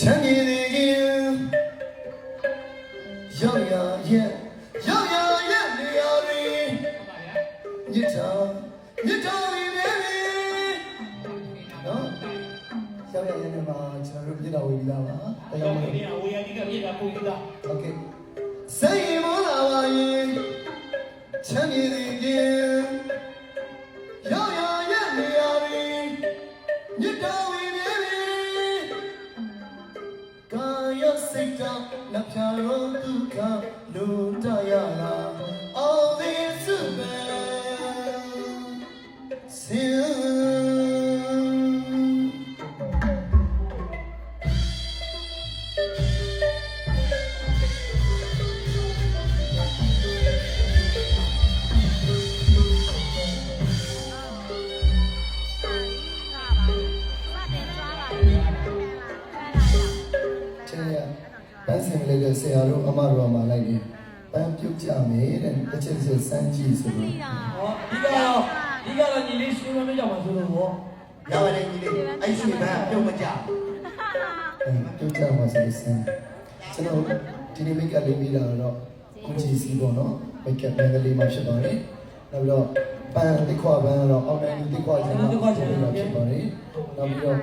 Chẳng nghĩ gì Yo ya ye Yo ya ye Đi ya đi Như trời đi baby Đó Yo ya ye này mà Chúng ta biết đâu đi đâu hả Đây không Ok Say mo la wa ye Chẳng nghĩ gì Yo ya ye Đi ya đi Như trời Kaya sita na pyaro dukha lutayana all this sin ပန်းစင်လေးတဲ့ဆရာတို့အမတို့အမလိုက်နေပန်းပြုတ်ကြမယ်တဲ့တစ်ချက်စစမ်းကြည့်ဆိုတော့ဟောဒီကတော့ညီလေးရှင်းမကြောက်ပါဆိုလို့ဟောရပါတယ်ညီလေးအဲ့ဒီပန်းပြုတ်မကြပြုတ်ကြမှာဆိုစမ်းကျွန်တော်ဒီနေ့မိတ်ကလေးပြီးလာတော့ကိုကြည့်စီပေါ့နော်မိတ်ကပန်းကလေးမှဖြစ်ပါတယ်နောက်ပြီးတော့ပန်းတစ်ခွပန်းတော့အောက်တိုင်းတစ်ခွကျန်တော့ဖြစ်ပါတယ်နောက်ပြီးတော့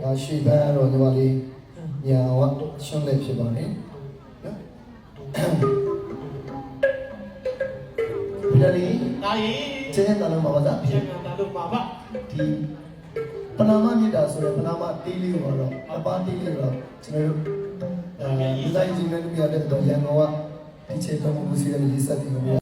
ဒါရှေ့ပန်းတော့ဒီမှာလေးညာဝရှုံးလေးဖြစ်ပါတယ်နော်ဒါလေးကျင်းတယ်လို့မှာပါသားကျင်းတယ်လို့မှာပါဒီပနာမမြစ်တာဆိုရယ်ပနာမတေးလေးကိုတော့အပားတေးလေးတော့ကျွန်တော်တို့ဒီတိုင်းကြီးနဲ့ပြရတဲ့တော့ရန်ကုန်ကဒီချိန်တော့မူစီရလေးစက်တင်